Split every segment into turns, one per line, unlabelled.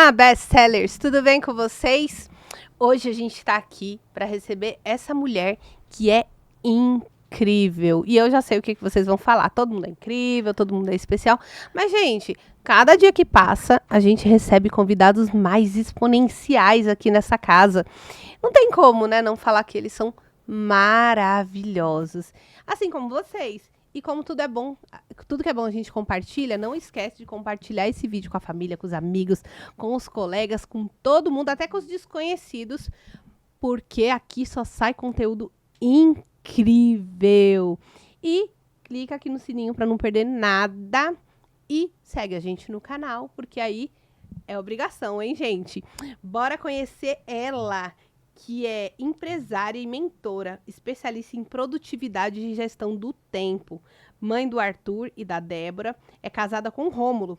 Olá, best-sellers! Tudo bem com vocês? Hoje a gente está aqui para receber essa mulher que é incrível. E eu já sei o que vocês vão falar. Todo mundo é incrível, todo mundo é especial. Mas, gente, cada dia que passa, a gente recebe convidados mais exponenciais aqui nessa casa. Não tem como, né, não falar que eles são maravilhosos. Assim como vocês. E como tudo é bom, tudo que é bom a gente compartilha, não esquece de compartilhar esse vídeo com a família, com os amigos, com os colegas, com todo mundo, até com os desconhecidos, porque aqui só sai conteúdo incrível. E clica aqui no sininho para não perder nada e segue a gente no canal, porque aí é obrigação, hein, gente? Bora conhecer ela, que é empresária e mentora, especialista em produtividade e gestão do tempo. Mãe do Arthur e da Débora, é casada com Rômulo.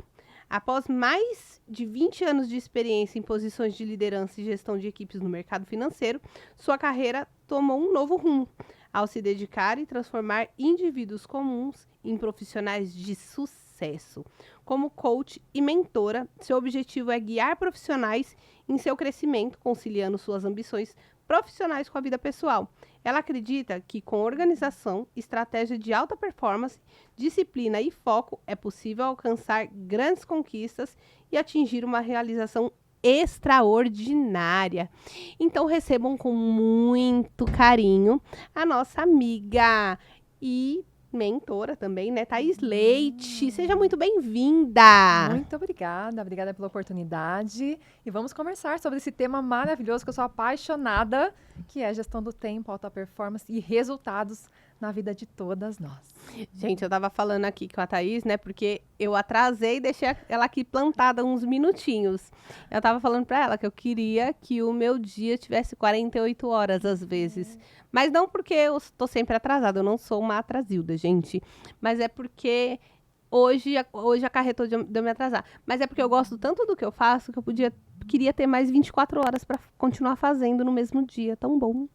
Após mais de 20 anos de experiência em posições de liderança e gestão de equipes no mercado financeiro, sua carreira tomou um novo rumo, ao se dedicar e transformar indivíduos comuns em profissionais de sucesso. Como coach e mentora, seu objetivo é guiar profissionais em seu crescimento, conciliando suas ambições profissionais com a vida pessoal. Ela acredita que com organização, estratégia de alta performance, disciplina e foco é possível alcançar grandes conquistas e atingir uma realização extraordinária. Então recebam com muito carinho a nossa amiga e mentora também, né? Thaís Leite. Seja muito bem-vinda.
Muito obrigada pela oportunidade. E vamos conversar sobre esse tema maravilhoso que eu sou apaixonada, que é gestão do tempo, alta performance e resultados na vida de todas nós.
Gente, eu tava falando aqui com a Thaís, né? Porque eu atrasei e deixei ela aqui plantada uns minutinhos. Eu tava falando pra ela que eu queria que o meu dia tivesse 48 horas às vezes. Mas não porque eu tô sempre atrasada, eu não sou uma atrasilda, gente. Mas é porque hoje acarretou de eu me atrasar. Mas é porque eu gosto tanto do que eu faço que eu queria ter mais 24 horas pra continuar fazendo no mesmo dia. Tão bom.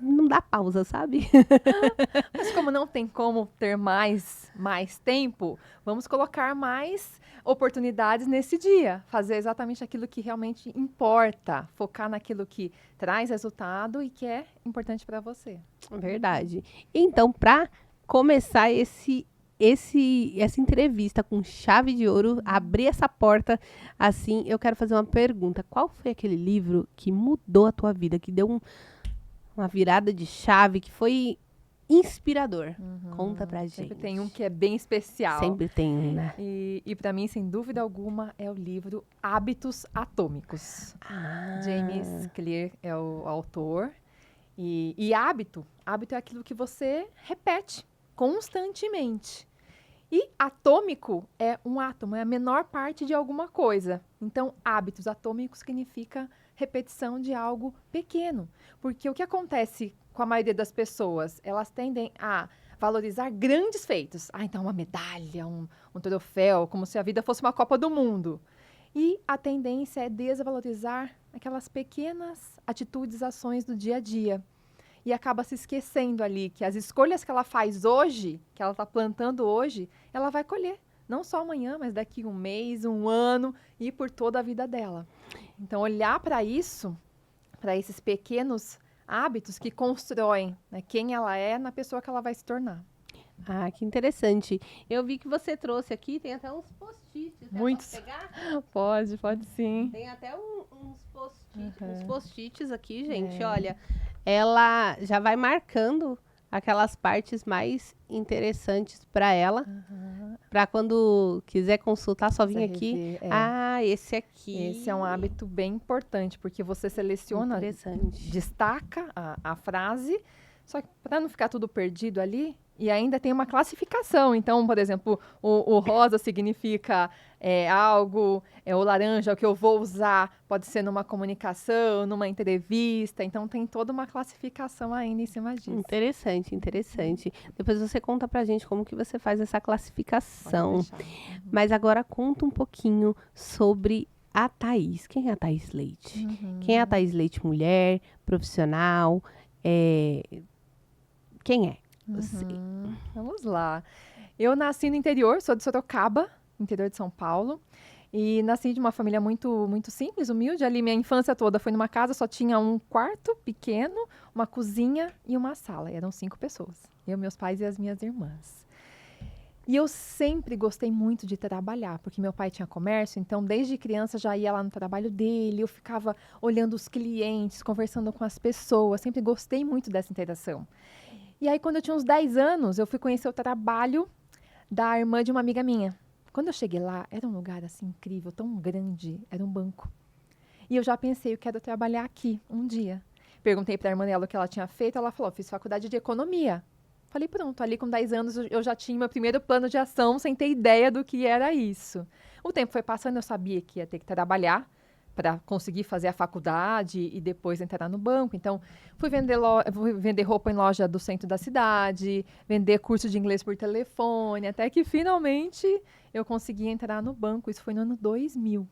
Não dá pausa, sabe?
Mas como não tem como ter mais tempo, vamos colocar mais oportunidades nesse dia. Fazer exatamente aquilo que realmente importa. Focar naquilo que traz resultado e que é importante para você.
Verdade. Então, para começar essa entrevista com chave de ouro, abrir essa porta assim, eu quero fazer uma pergunta. Qual foi aquele livro que mudou a tua vida, que deu uma virada de chave, que foi inspirador? Conta pra gente.
Sempre tem um que é bem especial.
Sempre tem um, né?
E para mim, sem dúvida alguma, é o livro Hábitos Atômicos. James Clear é o autor. E hábito é aquilo que você repete constantemente. E atômico é um átomo, é a menor parte de alguma coisa. Então, hábitos atômicos significa repetição de algo pequeno. Porque o que acontece com a maioria das pessoas? Elas tendem a valorizar grandes feitos. Então uma medalha, um troféu, como se a vida fosse uma Copa do Mundo. E a tendência é desvalorizar aquelas pequenas atitudes, ações do dia a dia. E acaba se esquecendo ali que as escolhas que ela faz hoje, que ela está plantando hoje, ela vai colher. Não só amanhã, mas daqui um mês, um ano e por toda a vida dela. Então, olhar para isso, para esses pequenos hábitos que constroem, né, quem ela é na pessoa que ela vai se tornar.
Ah, que interessante. Eu vi que você trouxe aqui, tem até uns post-its.
Muitos.
Posso pegar?
Pode sim.
Tem até uns post-its aqui, gente. Olha, ela já vai marcando aquelas partes mais interessantes para ela, para quando quiser consultar, só vir aqui.
Rever,
Ah, esse aqui.
Esse é um hábito bem importante, porque você seleciona, destaca a frase, só que para não ficar tudo perdido ali, e ainda tem uma classificação. Então, por exemplo, o rosa significa algo, o laranja é o que eu vou usar, pode ser numa comunicação, numa entrevista. Então, tem toda uma classificação ainda em cima disso.
Interessante. Depois você conta pra gente como que você faz essa classificação. Mas agora conta um pouquinho sobre a Thaís. Quem é a Thaís Leite? Quem é a Thaís Leite? Mulher, profissional, quem é?
Vamos lá. Eu nasci no interior, sou de Sorocaba, interior de São Paulo. E nasci de uma família muito, muito simples, humilde. Ali minha infância toda foi numa casa, só tinha um quarto pequeno, uma cozinha e uma sala. E eram 5 pessoas. Eu, meus pais e as minhas irmãs. E eu sempre gostei muito de trabalhar, porque meu pai tinha comércio, então desde criança já ia lá no trabalho dele, eu ficava olhando os clientes, conversando com as pessoas, sempre gostei muito dessa interação. E aí, quando eu tinha uns 10 anos, eu fui conhecer o trabalho da irmã de uma amiga minha. Quando eu cheguei lá, era um lugar assim incrível, tão grande, era um banco. E eu já pensei, eu quero trabalhar aqui um dia. Perguntei para a irmã dela o que ela tinha feito, ela falou, fiz faculdade de economia. Falei, pronto, ali com 10 anos eu já tinha meu primeiro plano de ação, sem ter ideia do que era isso. O tempo foi passando, eu sabia que ia ter que trabalhar para conseguir fazer a faculdade e depois entrar no banco. Então, fui vender roupa em loja do centro da cidade, vender curso de inglês por telefone, até que finalmente eu consegui entrar no banco. Isso foi no ano 2000.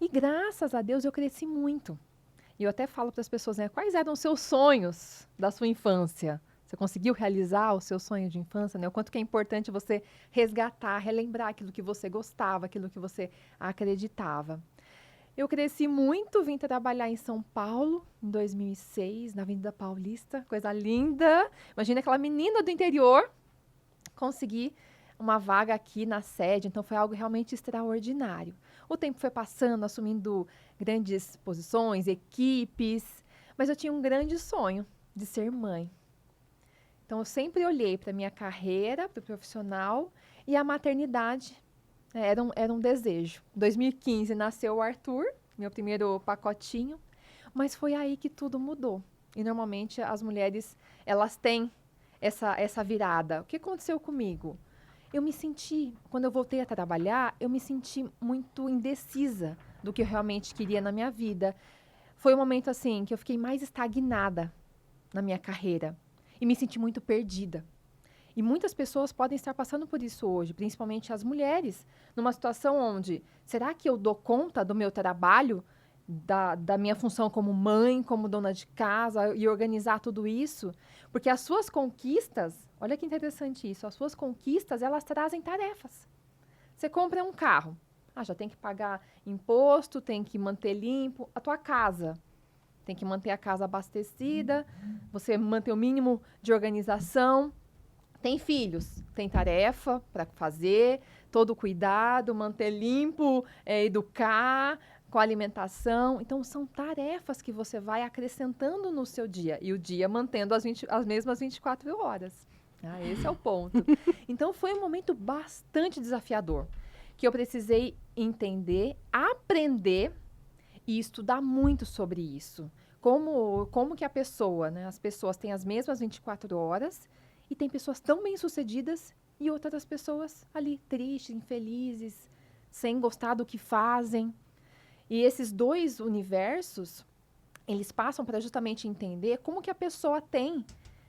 E graças a Deus eu cresci muito. E eu até falo para as pessoas, né, quais eram os seus sonhos da sua infância? Você conseguiu realizar o seu sonho de infância, né? O quanto que é importante você resgatar, relembrar aquilo que você gostava, aquilo que você acreditava. Eu cresci muito, vim trabalhar em São Paulo, em 2006, na Avenida Paulista, coisa linda. Imagina aquela menina do interior conseguir uma vaga aqui na sede, então foi algo realmente extraordinário. O tempo foi passando, assumindo grandes posições, equipes, mas eu tinha um grande sonho de ser mãe. Então eu sempre olhei para a minha carreira, para o profissional e a maternidade. Era um desejo. Em 2015 nasceu o Arthur, meu primeiro pacotinho, mas foi aí que tudo mudou. E normalmente as mulheres, elas têm essa virada. O que aconteceu comigo? Quando eu voltei a trabalhar, eu me senti muito indecisa do que eu realmente queria na minha vida. Foi um momento assim que eu fiquei mais estagnada na minha carreira e me senti muito perdida. E muitas pessoas podem estar passando por isso hoje, principalmente as mulheres, numa situação onde, será que eu dou conta do meu trabalho, da minha função como mãe, como dona de casa, e organizar tudo isso? Porque as suas conquistas, olha que interessante isso, as suas conquistas, elas trazem tarefas. Você compra um carro, já tem que pagar imposto, tem que manter limpo a tua casa. Tem que manter a casa abastecida, você manter o mínimo de organização. Tem filhos, tem tarefa para fazer, todo cuidado, manter limpo, educar, com a alimentação. Então, são tarefas que você vai acrescentando no seu dia. E o dia mantendo as mesmas 24 horas. Esse é o ponto. Então, foi um momento bastante desafiador, que eu precisei entender, aprender e estudar muito sobre isso. Como que a pessoa, né, as pessoas têm as mesmas 24 horas e tem pessoas tão bem-sucedidas e outras pessoas ali tristes, infelizes, sem gostar do que fazem. E esses dois universos, eles passam para justamente entender como que a pessoa tem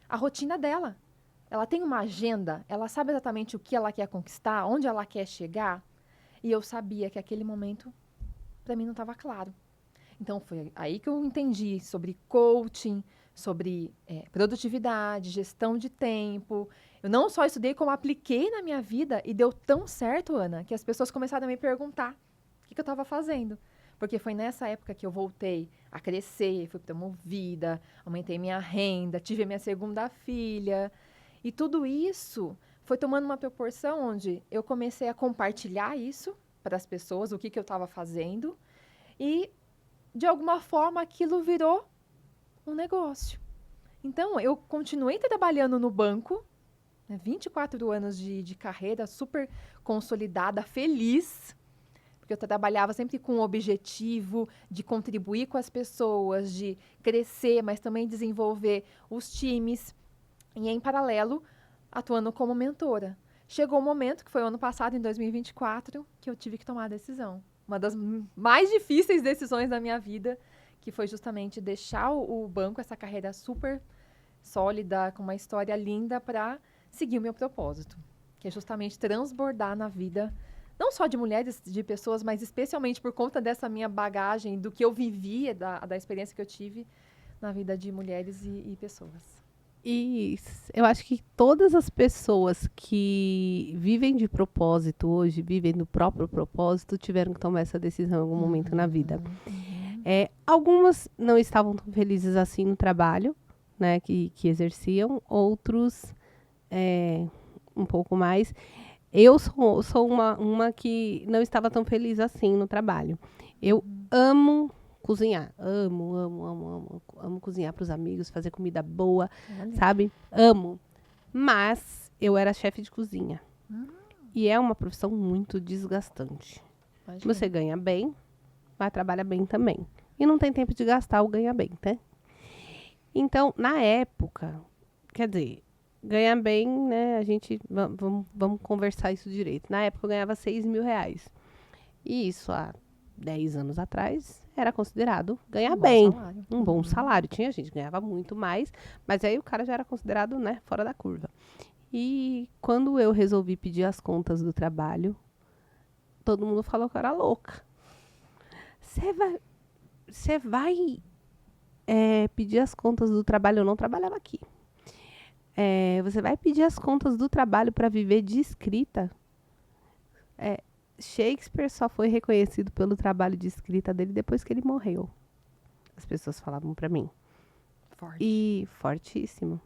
a rotina dela. Ela tem uma agenda, ela sabe exatamente o que ela quer conquistar, onde ela quer chegar. E eu sabia que aquele momento, para mim, não estava claro. Então, foi aí que eu entendi sobre coaching, sobre produtividade, gestão de tempo. Eu não só estudei, como apliquei na minha vida e deu tão certo, Ana, que as pessoas começaram a me perguntar o que eu estava fazendo. Porque foi nessa época que eu voltei a crescer, fui promovida, aumentei minha renda, tive a minha segunda filha. E tudo isso foi tomando uma proporção onde eu comecei a compartilhar isso para as pessoas, o que eu estava fazendo. E, de alguma forma, aquilo virou um negócio. Então, eu continuei trabalhando no banco, 24 anos de carreira, super consolidada, feliz, porque eu trabalhava sempre com o objetivo de contribuir com as pessoas, de crescer, mas também desenvolver os times, e em paralelo, atuando como mentora. Chegou um momento, que foi o ano passado, em 2024, que eu tive que tomar a decisão. Uma das mais difíceis decisões da minha vida, que foi justamente deixar o banco, essa carreira super sólida, com uma história linda, para seguir o meu propósito, que é justamente transbordar na vida, não só de mulheres, de pessoas, mas especialmente por conta dessa minha bagagem, do que eu vivia, da experiência que eu tive na vida de mulheres e pessoas.
E eu acho que todas as pessoas que vivem de propósito hoje, vivem do próprio propósito, tiveram que tomar essa decisão em algum momento na vida. Algumas não estavam tão felizes assim no trabalho, né, que exerciam, outros um pouco mais. Eu sou uma que não estava tão feliz assim no trabalho. Eu amo cozinhar. Amo cozinhar para os amigos, fazer comida boa,
Olha.
sabe? Amo. Mas eu era chefe de cozinha. E é uma profissão muito desgastante.
Imagina.
Você ganha bem, mas trabalha bem também. E não tem tempo de gastar o ganha bem, né? Então, na época, quer dizer, ganha bem, né? A gente, vamos conversar isso direito. Na época eu ganhava 6 mil reais. E isso há 10 anos atrás era considerado ganhar
bom
bem.
salário.
Um bom salário. Tinha gente que ganhava muito mais, mas aí o cara já era considerado, né, fora da curva. E quando eu resolvi pedir as contas do trabalho, todo mundo falou que eu era louca. Você vai pedir as contas do trabalho? Eu não trabalhava aqui. Você vai pedir as contas do trabalho para viver de escrita? Shakespeare só foi reconhecido pelo trabalho de escrita dele depois que ele morreu. As pessoas falavam para mim.
Forte.
E fortíssimo.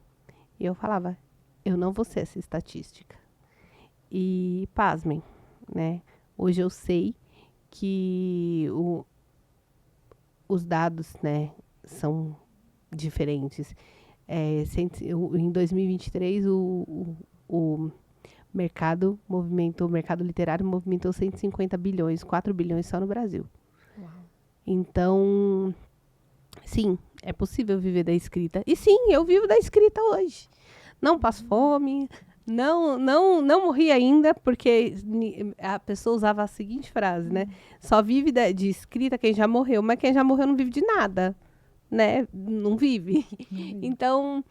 E eu falava, eu não vou ser essa estatística. E pasmem, né? Hoje eu sei que os dados, né, são diferentes. Em 2023, o mercado literário movimentou 150 bilhões, 4 bilhões só no Brasil.
Uau.
Então, sim, é possível viver da escrita. E sim, eu vivo da escrita hoje. Não passo fome, não morri ainda, porque a pessoa usava a seguinte frase, né? Só vive de escrita quem já morreu, mas quem já morreu não vive de nada, né? Não vive. Então,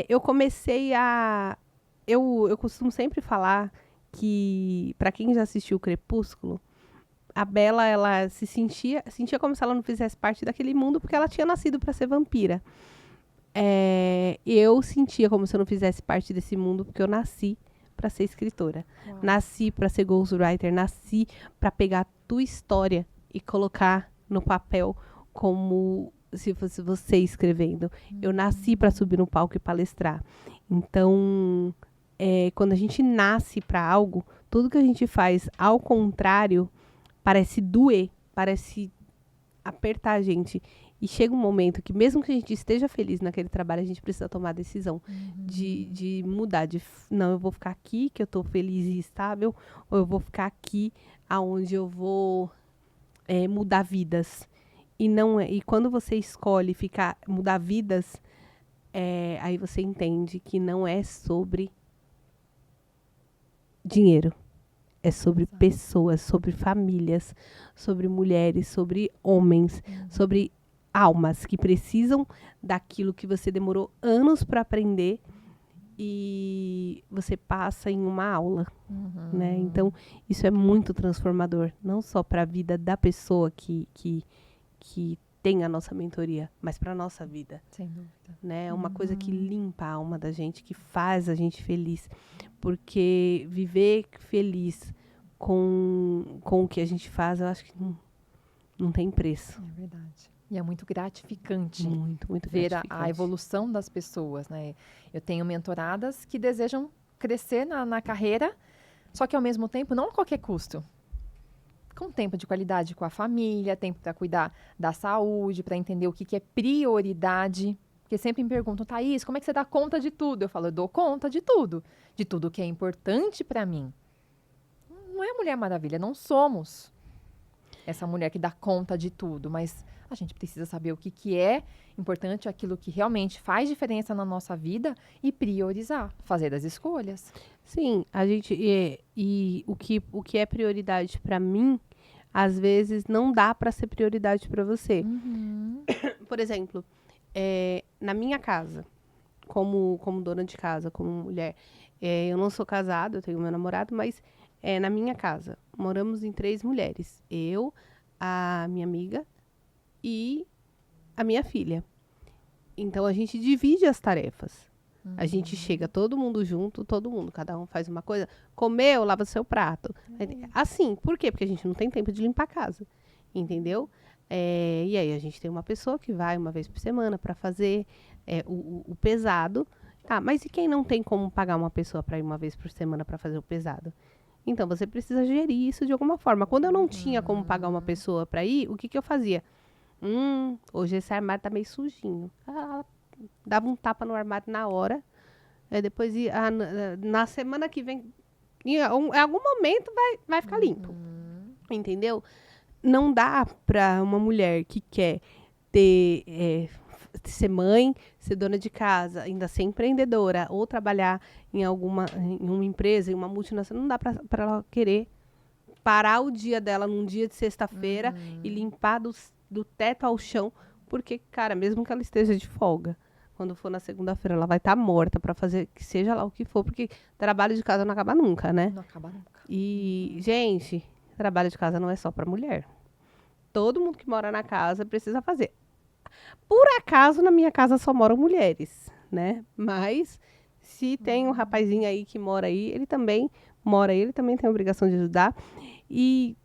eu comecei a... Eu costumo sempre falar que, para quem já assistiu o Crepúsculo, a Bella, ela se sentia como se ela não fizesse parte daquele mundo, porque ela tinha nascido para ser vampira. Eu sentia como se eu não fizesse parte desse mundo, porque eu nasci para ser escritora.
Uau.
Nasci para ser ghostwriter, nasci para pegar a tua história e colocar no papel como se fosse você escrevendo. Eu nasci para subir no palco e palestrar. Então, quando a gente nasce para algo, tudo que a gente faz ao contrário parece doer, parece apertar a gente. E chega um momento que, mesmo que a gente esteja feliz naquele trabalho, a gente precisa tomar a decisão de mudar. Não, eu vou ficar aqui, que eu estou feliz e estável, ou eu vou ficar aqui, aonde eu vou mudar vidas. E quando você escolhe mudar vidas, aí você entende que não é sobre dinheiro. É sobre pessoas, sobre famílias, sobre mulheres, sobre homens, sobre almas que precisam daquilo que você demorou anos para aprender e você passa em uma aula, né? Então, isso é muito transformador, não só para a vida da pessoa que tem a nossa mentoria, mas para a nossa vida.
Sem dúvida.
Né? É uma coisa que limpa a alma da gente, que faz a gente feliz. Porque viver feliz com o que a gente faz, eu acho que não tem preço.
É verdade. E é muito gratificante.
Muito, muito
ver
gratificante.
a evolução das pessoas, né? Eu tenho mentoradas que desejam crescer na carreira, só que ao mesmo tempo não a qualquer custo. Com tempo de qualidade com a família, tempo para cuidar da saúde, para entender o que é prioridade. Porque sempre me perguntam, Thaís, como é que você dá conta de tudo? Eu falo, eu dou conta de tudo que é importante para mim. Não é a Mulher Maravilha, não somos essa mulher que dá conta de tudo, mas a gente precisa saber o que é importante, aquilo que realmente faz diferença na nossa vida e priorizar, fazer as escolhas.
Sim, a gente e o que é prioridade para mim, às vezes não dá para ser prioridade para você. Por exemplo, na minha casa, como dona de casa, como mulher, eu não sou casada, eu tenho meu namorado, mas na minha casa moramos em 3 mulheres, eu, a minha amiga e a minha filha. Então a gente divide as tarefas. A gente chega todo mundo junto, todo mundo, cada um faz uma coisa. Comeu, lava seu prato. Assim, por quê? Porque a gente não tem tempo de limpar a casa, entendeu? E aí a gente tem uma pessoa que vai uma vez por semana para fazer o pesado. Tá, mas e quem não tem como pagar uma pessoa para ir uma vez por semana para fazer o pesado? Então, você precisa gerir isso de alguma forma. Quando eu não tinha como pagar uma pessoa para ir, o que que eu fazia? Hoje esse armário tá meio sujinho. Dava um tapa no armário na hora. Depois, na semana que vem, em algum momento vai ficar limpo. Entendeu? Não dá para uma mulher que quer ser mãe, ser dona de casa, ainda ser empreendedora ou trabalhar em uma empresa, em uma multinacional, não dá para ela querer parar o dia dela num dia de sexta-feira e limpar do teto ao chão, porque, cara, mesmo que ela esteja de folga, quando for na segunda-feira, ela vai estar morta para fazer que seja lá o que for, porque trabalho de casa não acaba nunca, né?
Não acaba nunca.
E, gente, trabalho de casa não é só para mulher. Todo mundo que mora na casa precisa fazer. Por acaso, na minha casa só moram mulheres, né? Mas, se tem um rapazinho aí que mora aí, ele também tem a obrigação de ajudar. E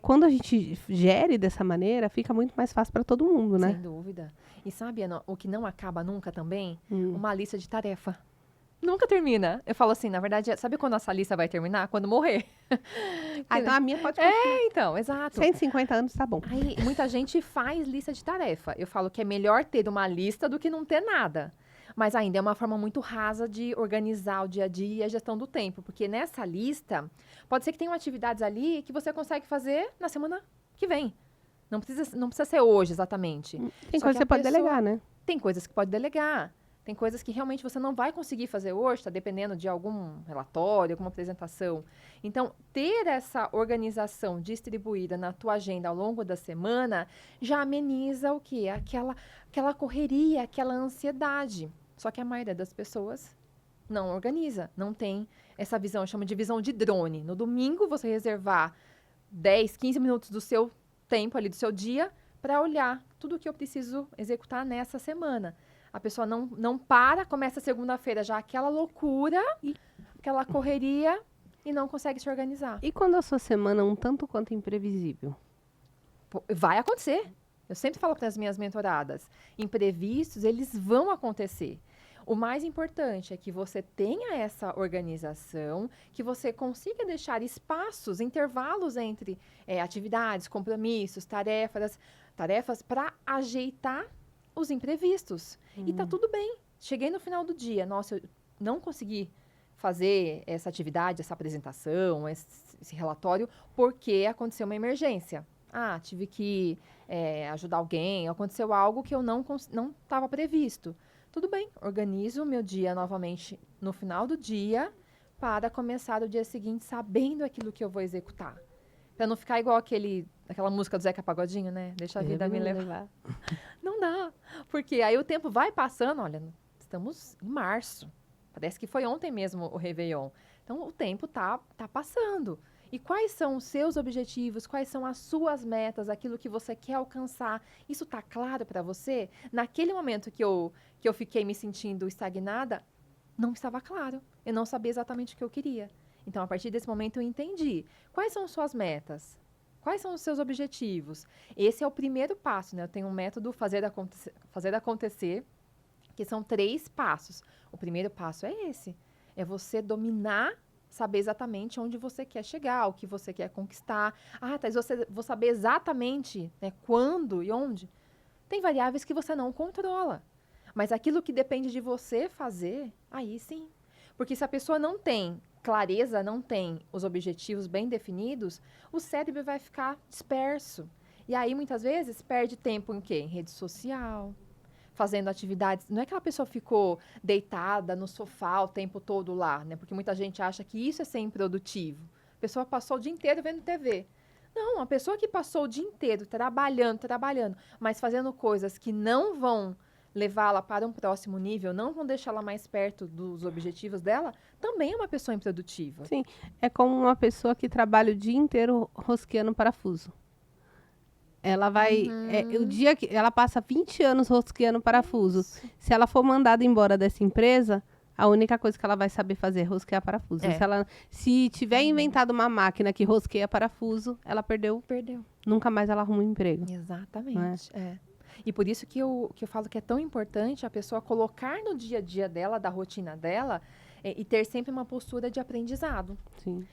quando a gente gere dessa maneira, fica muito mais fácil para todo mundo, né?
Sem dúvida. E sabe, Ana, o que não acaba nunca também? Uma lista de tarefa. Nunca termina. Eu falo assim, na verdade, sabe quando essa lista vai terminar? Quando morrer.
Então a minha pode continuar.
Então, exato.
150 anos tá bom.
Aí, muita gente faz lista de tarefa. Eu falo que é melhor ter uma lista do que não ter nada. Mas ainda é uma forma muito rasa de organizar o dia a dia e a gestão do tempo. Porque nessa lista, pode ser que tenham atividades ali que você consegue fazer na semana que vem. Não precisa ser hoje, exatamente.
Tem coisa que você pode delegar, né?
Tem coisas que pode delegar. Tem coisas que realmente você não vai conseguir fazer hoje, está dependendo de algum relatório, alguma apresentação. Então, ter essa organização distribuída na tua agenda ao longo da semana já ameniza o quê? Aquela correria, aquela ansiedade. Só que a maioria das pessoas não organiza, não tem essa visão, eu chamo de visão de drone. No domingo, você reservar 10, 15 minutos do seu tempo ali, do seu dia, para olhar tudo o que eu preciso executar nessa semana. A pessoa não para, começa segunda-feira já aquela loucura, aquela correria e não consegue se organizar.
E quando a sua semana é um tanto quanto imprevisível?
Vai acontecer. Eu sempre falo para as minhas mentoradas, imprevistos, eles vão acontecer. O mais importante é que você tenha essa organização, que você consiga deixar espaços, intervalos entre atividades, compromissos, tarefas para ajeitar os imprevistos. E tá tudo bem. Cheguei no final do dia, nossa, eu não consegui fazer essa atividade, essa apresentação, esse relatório, porque aconteceu uma emergência. Tive que ajudar alguém, aconteceu algo que eu não estava previsto. Tudo bem, organizo o meu dia novamente no final do dia para começar o dia seguinte sabendo aquilo que eu vou executar. Para não ficar igual aquela música do Zeca Pagodinho, né? Deixa a vida me levar. Não dá. Porque aí o tempo vai passando, olha, estamos em março. Parece que foi ontem mesmo o Réveillon. Então, o tempo tá passando. E quais são os seus objetivos? Quais são as suas metas? Aquilo que você quer alcançar? Isso tá claro para você? Naquele momento que eu fiquei me sentindo estagnada, não estava claro. Eu não sabia exatamente o que eu queria. Então, a partir desse momento, eu entendi. Quais são suas metas? Quais são os seus objetivos? Esse é o primeiro passo, né? Eu tenho um método fazer acontecer, que são 3 passos. O primeiro passo é esse. É você dominar, saber exatamente onde você quer chegar, o que você quer conquistar. Thais, vou saber exatamente, né, quando e onde. Tem variáveis que você não controla. Mas aquilo que depende de você fazer, aí sim. Porque se a pessoa não tem clareza, não tem os objetivos bem definidos, o cérebro vai ficar disperso. E aí, muitas vezes, perde tempo em quê? Em rede social, fazendo atividades. Não é que a pessoa ficou deitada no sofá o tempo todo lá, né? Porque muita gente acha que isso é ser improdutivo. A pessoa passou o dia inteiro vendo TV. Não, a pessoa que passou o dia inteiro trabalhando, mas fazendo coisas que não vão levá-la para um próximo nível, não vão deixá-la mais perto dos objetivos dela, também é uma pessoa improdutiva.
Sim, é como uma pessoa que trabalha o dia inteiro rosqueando parafuso. Ela vai... o dia que ela passa 20 anos rosqueando parafuso. Se ela for mandada embora dessa empresa, a única coisa que ela vai saber fazer é rosquear parafuso.
É.
Se tiver inventado uma máquina que rosqueia parafuso, ela perdeu.
Perdeu.
Nunca mais ela arruma um emprego.
Exatamente. É. E por isso que eu falo que é tão importante a pessoa colocar no dia a dia dela, da rotina dela, e ter sempre uma postura de aprendizado.
Sim.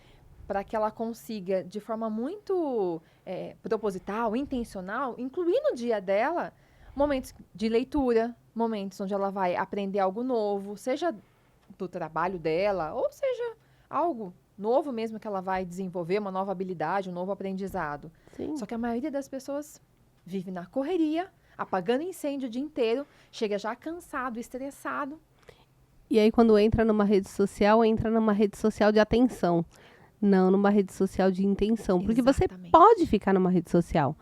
Para que ela consiga, de forma muito proposital, intencional, incluir no dia dela momentos de leitura, momentos onde ela vai aprender algo novo, seja do trabalho dela, ou seja algo novo mesmo que ela vai desenvolver, uma nova habilidade, um novo aprendizado.
Sim.
Só que a maioria das pessoas vive na correria, apagando incêndio o dia inteiro, chega já cansado, estressado.
E aí, quando entra numa rede social de atenção. Não numa rede social de intenção. Porque você
Exatamente.
pode ficar numa rede social.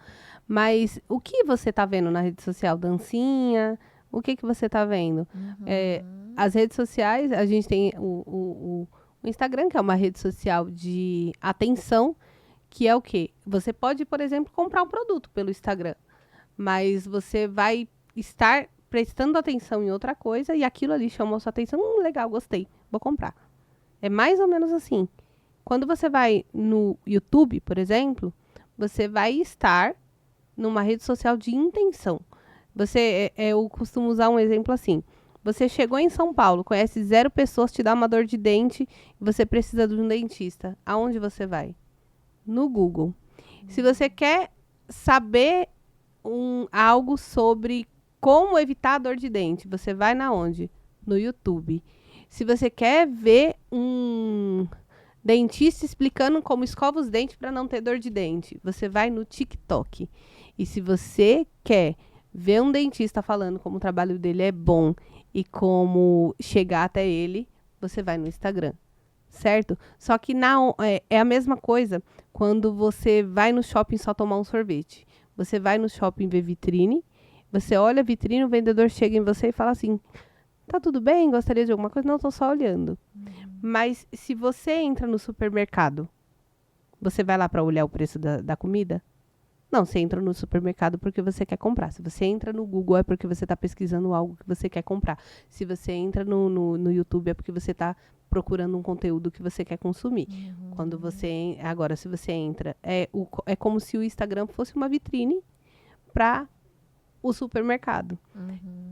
Mas o que você tá vendo na rede social? Dancinha? O que você tá vendo? As redes sociais, a gente tem o Instagram, que é uma rede social de atenção, que é o quê? Você pode, por exemplo, comprar um produto pelo Instagram. Mas você vai estar prestando atenção em outra coisa e aquilo ali chamou sua atenção. Legal, gostei, vou comprar. É mais ou menos assim. Quando você vai no YouTube, por exemplo, você vai estar numa rede social de intenção. Eu costumo usar um exemplo assim. Você chegou em São Paulo, conhece 0 pessoas, te dá uma dor de dente e você precisa de um dentista. Aonde você vai? No Google. Se você quer saber algo sobre como evitar a dor de dente, você vai na onde? No YouTube. Se você quer ver um dentista explicando como escova os dentes para não ter dor de dente, você vai no TikTok. E se você quer ver um dentista falando como o trabalho dele é bom e como chegar até ele, você vai no Instagram. Certo? Só que é a mesma coisa quando você vai no shopping só tomar um sorvete. Você vai no shopping ver vitrine, você olha a vitrine, o vendedor chega em você e fala assim: tá tudo bem? Gostaria de alguma coisa? Não, tô só olhando. Mas se você entra no supermercado, você vai lá para olhar o preço da comida? Não, você entra no supermercado porque você quer comprar. Se você entra no Google é porque você está pesquisando algo que você quer comprar. Se você entra no YouTube é porque você está procurando um conteúdo que você quer consumir. Agora, se você entra, é como se o Instagram fosse uma vitrine para o supermercado.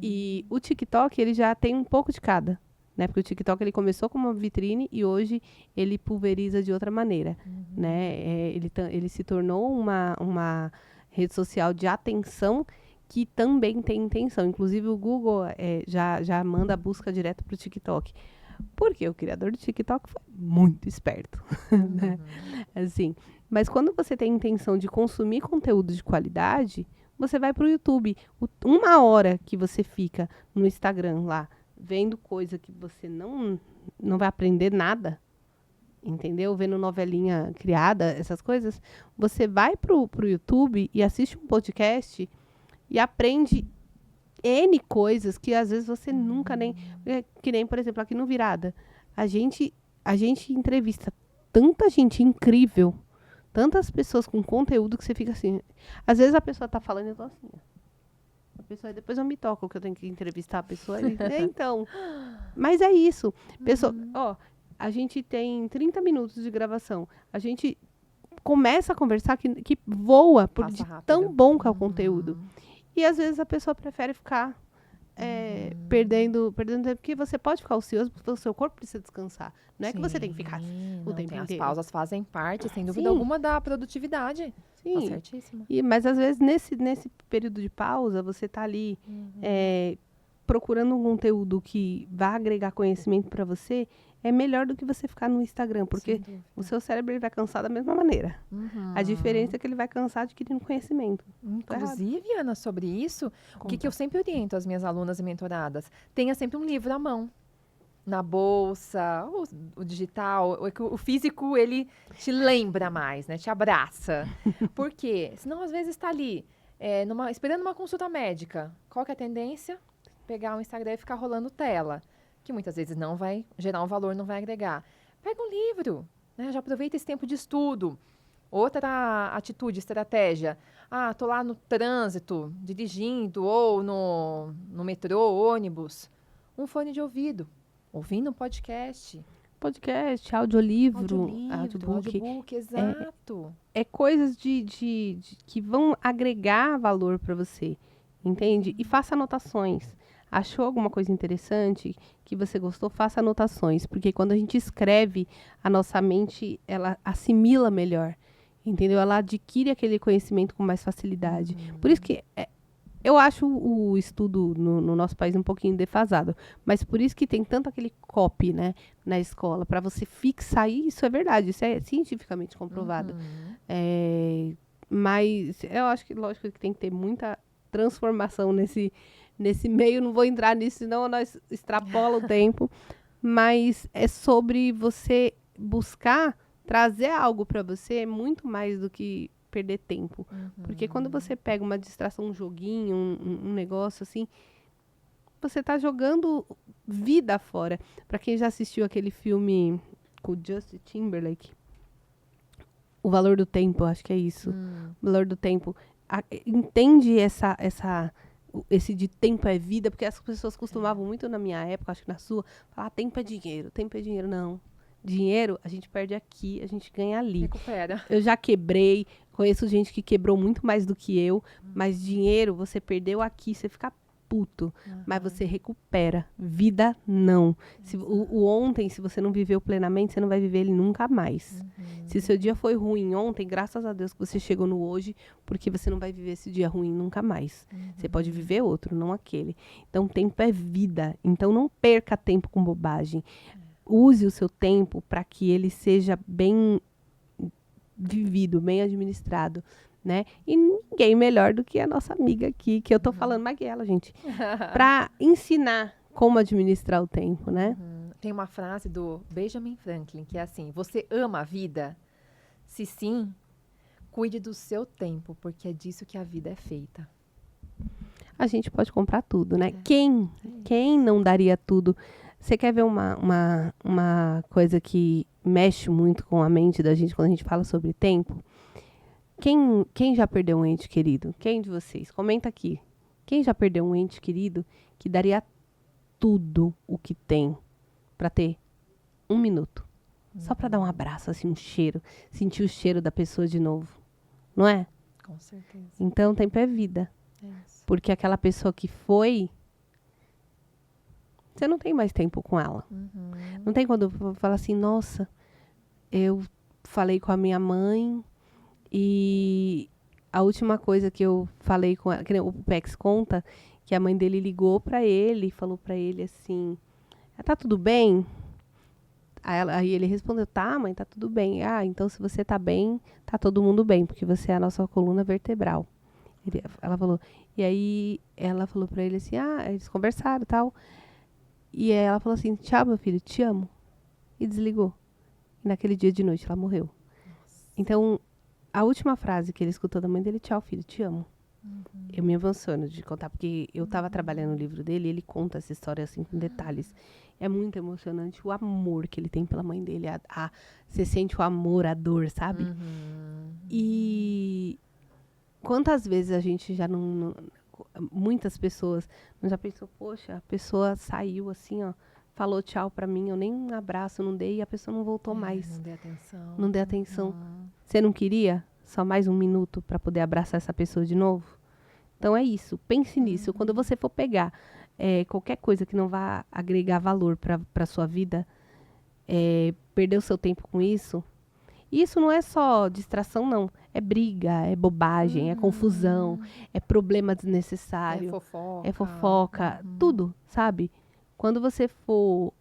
E o TikTok, ele já tem um pouco de cada. Né? Porque o TikTok ele começou como uma vitrine e hoje ele pulveriza de outra maneira. Né? Ele se tornou uma rede social de atenção que também tem intenção. Inclusive o Google já manda a busca direto para o TikTok. Porque o criador do TikTok foi muito esperto. Né? Assim, mas quando você tem intenção de consumir conteúdo de qualidade, você vai para o YouTube. 1 hora que você fica no Instagram lá, vendo coisa que você não vai aprender nada, entendeu? Vendo novelinha criada, essas coisas, você vai pro YouTube e assiste um podcast e aprende N coisas que às vezes você nunca nem... Que nem, por exemplo, aqui no Virada. A gente entrevista tanta gente incrível, tantas pessoas com conteúdo que você fica assim... Às vezes a pessoa tá falando e eu tô assim... A pessoa, depois eu me toco que eu tenho que entrevistar a pessoa. Então, mas é isso. Pessoa, a gente tem 30 minutos de gravação. A gente começa a conversar que voa de tão bom que é o conteúdo. E às vezes a pessoa prefere ficar perdendo tempo, porque você pode ficar ocioso, porque o seu corpo precisa descansar. Não é que você tem que ficar o tempo inteiro.
As pausas fazem parte, sem dúvida alguma, da produtividade.
Sim.
Tá certíssimo.
Mas às vezes nesse período de pausa, você tá ali procurando um conteúdo que vá agregar conhecimento para você, é melhor do que você ficar no Instagram, porque o seu cérebro ele vai cansar da mesma maneira. A diferença é que ele vai cansar adquirindo conhecimento.
Inclusive, Ana, sobre isso, o que eu sempre oriento as minhas alunas e mentoradas? Tenha sempre um livro à mão. Na bolsa, o digital, o físico, ele te lembra mais, né? Te abraça. Por quê? Senão, às vezes, está ali, esperando uma consulta médica. Qual que é a tendência? Pegar o Instagram e ficar rolando tela, que muitas vezes não vai gerar um valor, não vai agregar. Pega um livro, né? Já aproveita esse tempo de estudo. Outra atitude, estratégia. Tô lá no trânsito, dirigindo, ou no metrô, ônibus. Um fone de ouvido. ouvindo um podcast.
Podcast, audiolivro,
Audiobook, exato.
É coisas que vão agregar valor para você, entende? E faça anotações. Achou alguma coisa interessante que você gostou? Faça anotações, porque quando a gente escreve, a nossa mente, ela assimila melhor, entendeu? Ela adquire aquele conhecimento com mais facilidade. Por isso que eu acho o estudo no nosso país um pouquinho defasado, mas por isso que tem tanto aquele copy, né, na escola, para você fixar, e isso é verdade, isso é cientificamente comprovado. Mas eu acho que, lógico, que tem que ter muita transformação nesse meio, não vou entrar nisso, senão nós extrapola o tempo, mas é sobre você buscar trazer algo para você muito mais do que perder tempo. Porque quando você pega uma distração, um joguinho, um negócio assim, você tá jogando vida fora. Para quem já assistiu aquele filme com o Justin Timberlake, O Valor do Tempo, acho que é isso. O Valor do Tempo. Entende esse de tempo é vida, porque as pessoas costumavam muito na minha época, acho que na sua, falar tempo é dinheiro, tempo é dinheiro. Não. Dinheiro a gente perde aqui, a gente ganha ali.
Recupera.
Eu já quebrei, conheço gente que quebrou muito mais do que eu, mas dinheiro você perdeu aqui, você fica puto, mas você recupera. Vida, não. O ontem, se você não viveu plenamente, você não vai viver ele nunca mais. Se o seu dia foi ruim ontem, graças a Deus que você chegou no hoje, porque você não vai viver esse dia ruim nunca mais. Você pode viver outro, não aquele. Então, tempo é vida. Então, não perca tempo com bobagem. Use o seu tempo para que ele seja bem vivido, bem administrado, né? E ninguém melhor do que a nossa amiga aqui, que eu tô falando Maguela, gente, para ensinar como administrar o tempo, né?
Tem uma frase do Benjamin Franklin que é assim: você ama a vida? Se sim, cuide do seu tempo, porque é disso que a vida é feita.
A gente pode comprar tudo, né? Quem não daria tudo? Você quer ver uma coisa que mexe muito com a mente da gente quando a gente fala sobre tempo? Quem já perdeu um ente querido? Quem de vocês? Comenta aqui. Quem já perdeu um ente querido que daria tudo o que tem para ter 1 minuto? Só para dar um abraço, assim, um cheiro. Sentir o cheiro da pessoa de novo. Não é?
Com certeza.
Então, tempo é vida.
É isso.
Porque aquela pessoa que foi, você não tem mais tempo com ela. Não tem quando fala assim, nossa, eu falei com a minha mãe e a última coisa que eu falei com ela, que nem o Pex conta, que a mãe dele ligou pra ele e falou pra ele assim, tá tudo bem? Aí ele respondeu, tá, mãe, tá tudo bem. Ah, então se você tá bem, tá todo mundo bem, porque você é a nossa coluna vertebral. Ela falou, e aí ela falou pra ele assim, eles conversaram e tal. E aí ela falou assim, tchau, meu filho, te amo. E desligou. E naquele dia de noite ela morreu. Então, a última frase que ele escutou da mãe dele, tchau, filho, te amo. Eu me emociono de contar, porque eu estava trabalhando no livro dele e ele conta essa história assim com detalhes. É muito emocionante o amor que ele tem pela mãe dele. Você sente o amor, a dor, sabe? E quantas vezes a gente já muitas pessoas não já pensou, poxa, a pessoa saiu assim, ó, falou tchau pra mim, eu nem um abraço não dei e a pessoa não voltou mais.
Não dei atenção.
Não dei atenção. Você não queria só mais 1 minuto para poder abraçar essa pessoa de novo? Então é isso, pense nisso. Quando você for pegar qualquer coisa que não vá agregar valor para sua vida, perder o seu tempo com isso. E isso não é só distração, não. É briga, é bobagem, é confusão, é problema desnecessário.
É fofoca.
Tudo, sabe? Quando você for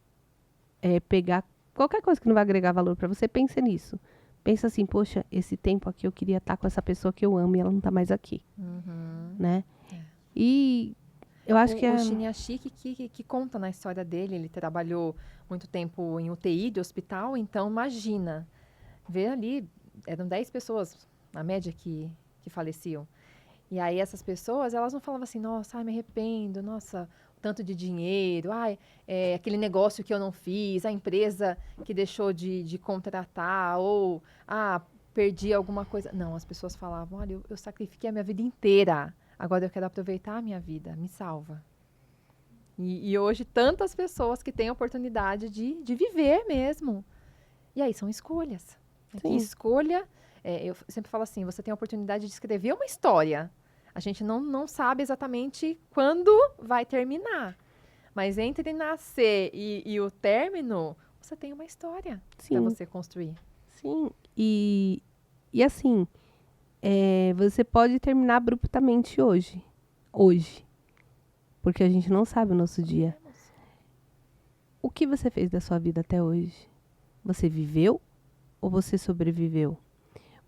pegar qualquer coisa que não vai agregar valor para você, pense nisso. Pensa assim, poxa, esse tempo aqui eu queria estar com essa pessoa que eu amo e ela não tá mais aqui. Né? E eu acho que
o Shinyashiki que conta na história dele, ele trabalhou muito tempo em UTI de hospital, então imagina, ver ali, eram 10 pessoas, na média, que faleciam. E aí essas pessoas, elas não falavam assim, nossa, me arrependo, nossa, tanto de dinheiro, aquele negócio que eu não fiz, a empresa que deixou de contratar, ou, perdi alguma coisa. Não, as pessoas falavam, olha, eu sacrifiquei a minha vida inteira, agora eu quero aproveitar a minha vida, me salva. E hoje, tantas pessoas que têm a oportunidade de viver mesmo. E aí, são escolhas.
Sim.
E escolha, eu sempre falo assim, você tem a oportunidade de escrever uma história. A gente não sabe exatamente quando vai terminar. Mas entre nascer e o término, você tem uma história para
Sim,
você construir.
sim. E assim, você pode terminar abruptamente hoje. Hoje. Porque a gente não sabe o nosso dia. O que você fez da sua vida até hoje? Você viveu ou você sobreviveu?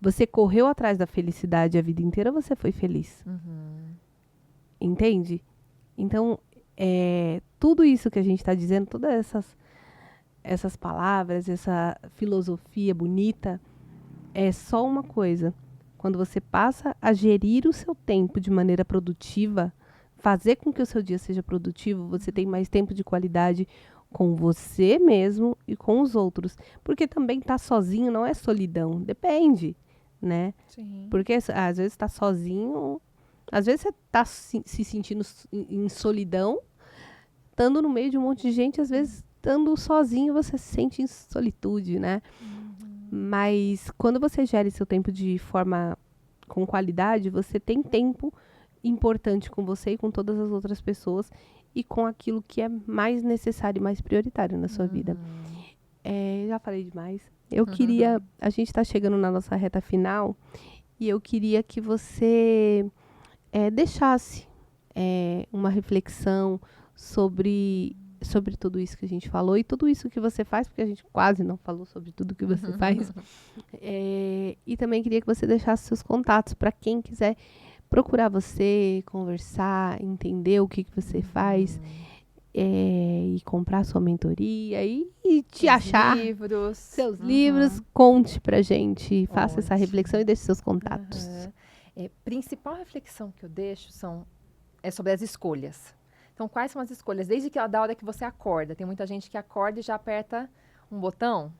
Você correu atrás da felicidade a vida inteira ou você foi feliz?
Uhum.
Entende? Então, tudo isso que a gente está dizendo, todas essas palavras, essa filosofia bonita, é só uma coisa. Quando você passa a gerir o seu tempo de maneira produtiva, fazer com que o seu dia seja produtivo, você tem mais tempo de qualidade com você mesmo e com os outros. Porque também estar sozinho não é solidão. Depende, né?
Sim.
Porque às vezes tá sozinho, às vezes você tá se sentindo em solidão, estando no meio de um monte de gente, às vezes estando sozinho você se sente em solitude, né? Mas quando você gera seu tempo de forma com qualidade, você tem tempo importante com você e com todas as outras pessoas e com aquilo que é mais necessário e mais prioritário na sua vida. Já falei demais. Eu queria, a gente está chegando na nossa reta final e eu queria que você deixasse uma reflexão sobre tudo isso que a gente falou e tudo isso que você faz, porque a gente quase não falou sobre tudo que você faz. E também queria que você deixasse seus contatos para quem quiser procurar você, conversar, entender o que você faz. E comprar sua mentoria e te achar.
Livros.
Seus livros, conte pra gente, faça essa
Ótimo.
reflexão e deixe seus contatos.
Principal reflexão que eu deixo é sobre as escolhas. Então, quais são as escolhas? Desde da hora que você acorda. Tem muita gente que acorda e já aperta um botão.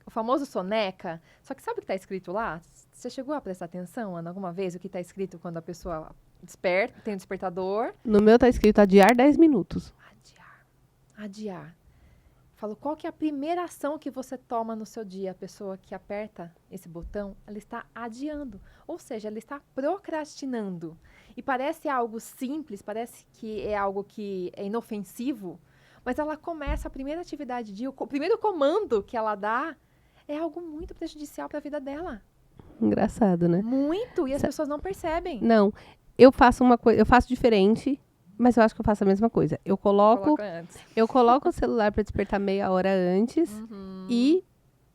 O famoso soneca. Só que sabe o que está escrito lá? Você chegou a prestar atenção, Ana, alguma vez? O que está escrito quando a pessoa desperta, tem um despertador?
No meu tá escrito adiar 10 minutos.
Adiar. Falo, qual que é a primeira ação que você toma no seu dia? A pessoa que aperta esse botão, ela está adiando. Ou seja, ela está procrastinando. E parece algo simples, parece que é algo que é inofensivo, mas ela começa a primeira atividade do dia, o primeiro comando que ela dá é algo muito prejudicial para a vida dela.
Engraçado, né?
Muito, e as pessoas não percebem.
Não, eu faço uma coisa, eu faço diferente, mas eu acho que eu faço a mesma coisa. Eu coloco o celular para despertar meia hora antes e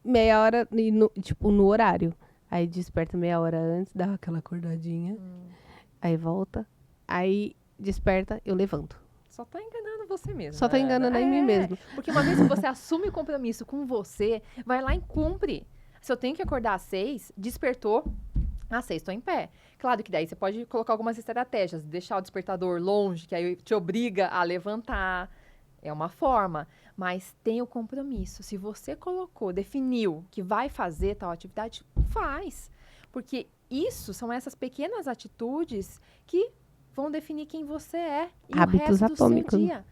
meia hora no horário. Aí desperta meia hora antes, dá aquela acordadinha. Aí volta, aí desperta, eu levanto.
Só tá enganando você mesmo.
Só tá enganando em mim mesmo.
Porque uma vez que você assume o compromisso com você, vai lá e cumpre. Se eu tenho que acordar às 6, despertou, às 6 estou em pé. Claro que daí você pode colocar algumas estratégias, deixar o despertador longe, que aí te obriga a levantar. É uma forma, mas tem o compromisso. Se você colocou, definiu que vai fazer tal atividade, faz. Porque são essas pequenas atitudes que vão definir quem você é e
Hábitos
o resto
atômicos.
do seu dia.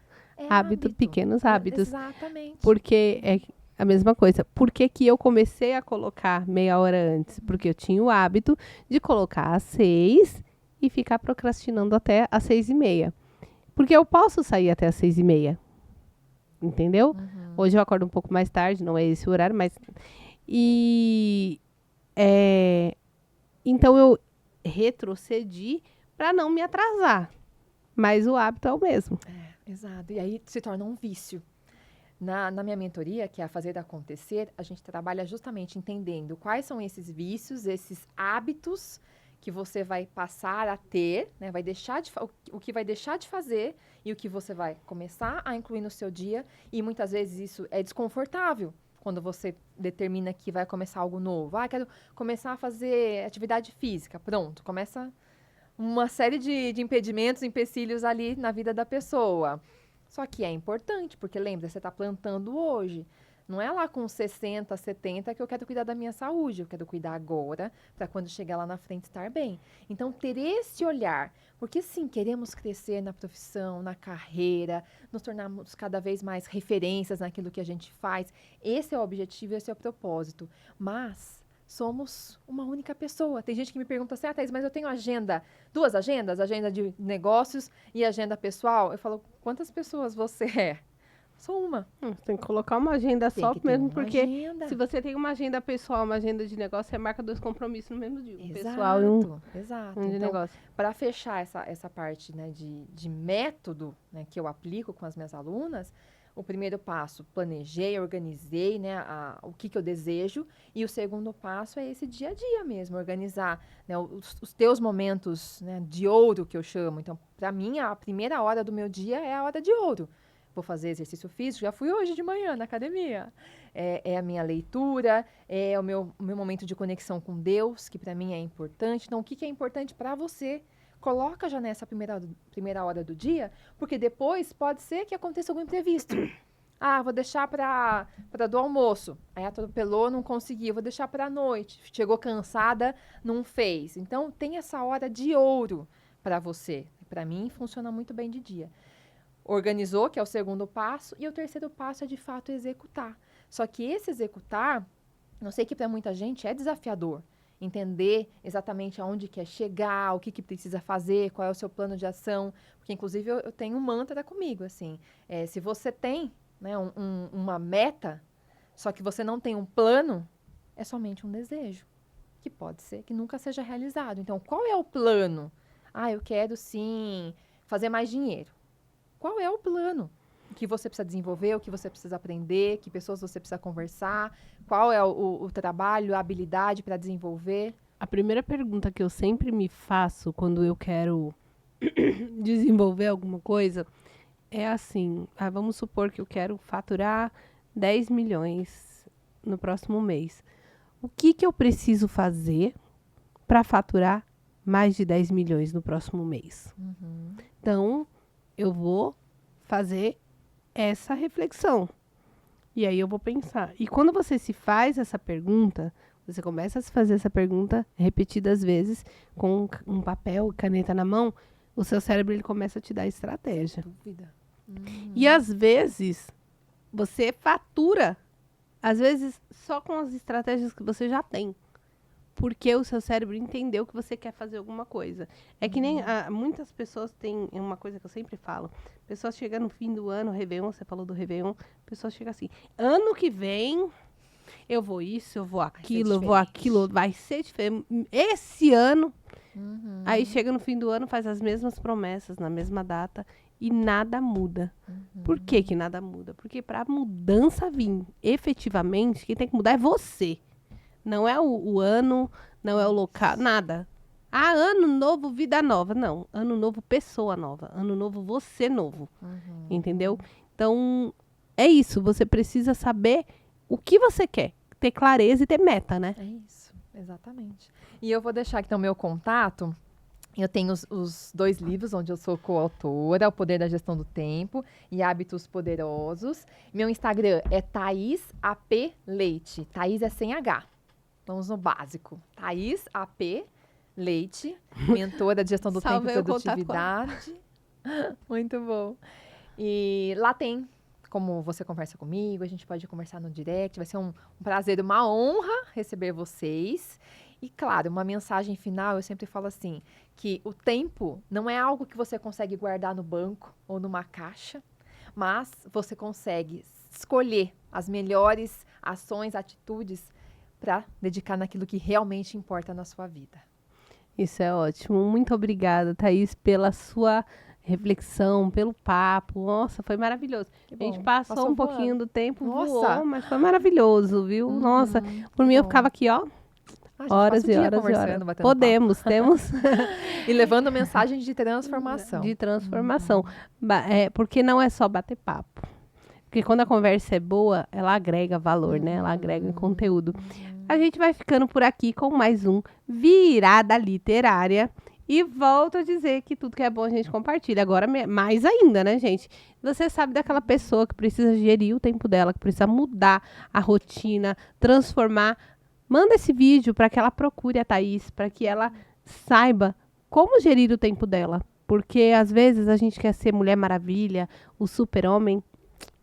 Pequenos hábitos.
Exatamente.
Porque é a mesma coisa. Por que eu comecei a colocar meia hora antes? Porque eu tinha o hábito de colocar às 6 e ficar procrastinando até às 6:30. Porque eu posso sair até às 6:30. Entendeu? Hoje eu acordo um pouco mais tarde, não é esse o horário, mas... Então eu retrocedi para não me atrasar. Mas o hábito é o mesmo.
Exato. E aí se torna um vício. Na minha mentoria, que é a Fazer Acontecer, a gente trabalha justamente entendendo quais são esses vícios, esses hábitos que você vai passar a ter, né? O que vai deixar de fazer e o que você vai começar a incluir no seu dia. E muitas vezes isso é desconfortável quando você determina que vai começar algo novo. Quero começar a fazer atividade física. Pronto, começa uma série de impedimentos, empecilhos ali na vida da pessoa. Só que é importante, porque lembra, você está plantando hoje. Não é lá com 60, 70 que eu quero cuidar da minha saúde. Eu quero cuidar agora, para quando chegar lá na frente estar bem. Então, ter esse olhar. Porque, sim, queremos crescer na profissão, na carreira, nos tornarmos cada vez mais referências naquilo que a gente faz. Esse é o objetivo, esse é o propósito. Mas somos uma única pessoa. Tem gente que me pergunta assim, Thaís, mas eu tenho agenda, 2 agendas, agenda de negócios e agenda pessoal. Eu falo, quantas pessoas você é? Sou uma.
Você tem que colocar uma agenda
Tem
só
que ter
mesmo,
uma
porque
agenda.
se você tem uma agenda pessoal, uma agenda de negócio, você marca 2 compromissos no mesmo dia. Um
Exato,
pessoal e um
exato.
de
Então,
negócio.
para fechar essa parte, né, de método, né, que eu aplico com as minhas alunas, o primeiro passo, planejei, organizei, né, o que eu desejo. E o segundo passo é esse dia a dia mesmo, organizar, né, os teus momentos, né, de ouro, que eu chamo. Então, para mim, a primeira hora do meu dia é a hora de ouro. Vou fazer exercício físico, já fui hoje de manhã na academia. É a minha leitura, é o meu momento de conexão com Deus, que para mim é importante. Então, o que é importante para você? Coloca já nessa primeira hora do dia, porque depois pode ser que aconteça algum imprevisto. Vou deixar para do almoço. Aí atropelou, não conseguiu. Vou deixar para a noite. Chegou cansada, não fez. Então, tem essa hora de ouro para você. Para mim, funciona muito bem de dia. Organizou, que é o segundo passo, e o terceiro passo é, de fato, executar. Só que esse executar, eu sei que para muita gente é desafiador. Entender exatamente aonde quer chegar, o que precisa fazer, qual é o seu plano de ação. Porque, inclusive, eu tenho um mantra comigo, assim. Se você tem, né, uma meta, só que você não tem um plano, é somente um desejo. Que pode ser que nunca seja realizado. Então, qual é o plano? Eu quero, sim, fazer mais dinheiro. Qual é o plano? O que você precisa desenvolver, o que você precisa aprender, que pessoas você precisa conversar, qual é o trabalho, a habilidade para desenvolver?
A primeira pergunta que eu sempre me faço quando eu quero desenvolver alguma coisa é assim, vamos supor que eu quero faturar 10 milhões no próximo mês. O que eu preciso fazer para faturar mais de 10 milhões no próximo mês?
Uhum.
Então, eu vou fazer essa reflexão. E aí eu vou pensar. E quando você se faz essa pergunta, você começa a se fazer essa pergunta repetidas vezes, com um papel e caneta na mão, o seu cérebro ele começa a te dar estratégia.
Sem dúvida.
E às vezes, você fatura, às vezes, só com as estratégias que você já tem. Porque o seu cérebro entendeu que você quer fazer alguma coisa. É que nem muitas pessoas têm uma coisa que eu sempre falo. Pessoas chegam no fim do ano, Réveillon, você falou do Réveillon, pessoas chegam assim, ano que vem eu vou isso, eu vou aquilo, eu vou aquilo, vai ser diferente. Esse ano, aí chega no fim do ano, faz as mesmas promessas na mesma data e nada muda. Por que nada muda? Porque para mudança vir efetivamente, quem tem que mudar é você. Não é o ano, não é o local, nada. Ano novo, vida nova. Não, ano novo, pessoa nova. Ano novo, você novo. Entendeu? Então, é isso. Você precisa saber o que você quer. Ter clareza e ter meta, né?
É isso, exatamente. E eu vou deixar aqui o meu contato. Eu tenho os 2 livros onde eu sou coautora, O Poder da Gestão do Tempo e Hábitos Poderosos. Meu Instagram é Thaís AP Leite. Thaís é sem H. Vamos no básico. Thaís AP Leite, mentora de gestão do tempo e produtividade. Muito bom. E lá tem como você conversa comigo, a gente pode conversar no direct. Vai ser um prazer, uma honra receber vocês. E, claro, uma mensagem final, eu sempre falo assim, que o tempo não é algo que você consegue guardar no banco ou numa caixa, mas você consegue escolher as melhores ações, atitudes para dedicar naquilo que realmente importa na sua vida.
Isso é ótimo. Muito obrigada, Thaís, pela sua reflexão, pelo papo. Nossa, foi maravilhoso. A gente passou um pouquinho do tempo, voou, mas foi maravilhoso, viu? Nossa, por mim eu ficava aqui, ó, horas e horas e horas. Podemos, temos.
E levando mensagens de transformação.
De transformação. Porque não é só bater papo. Porque quando a conversa é boa, ela agrega valor, né? Ela agrega conteúdo. A gente vai ficando por aqui com mais um Virada Literária. E volto a dizer que tudo que é bom a gente compartilha. Agora, mais ainda, né, gente? Você sabe daquela pessoa que precisa gerir o tempo dela, que precisa mudar a rotina, transformar. Manda esse vídeo para que ela procure a Thaís, para que ela saiba como gerir o tempo dela. Porque, às vezes, a gente quer ser Mulher Maravilha, o super-homem.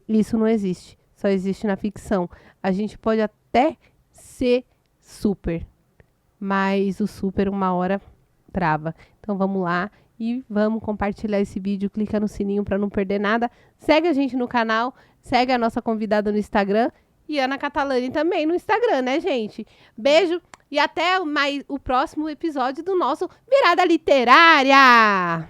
Isso não existe. Só existe na ficção. A gente pode até ser super, mas o super uma hora trava. Então vamos lá e vamos compartilhar esse vídeo, clica no sininho para não perder nada. Segue a gente no canal, segue a nossa convidada no Instagram e Ana Catalani também no Instagram, né, gente? Beijo e até o próximo episódio do nosso Virada Literária!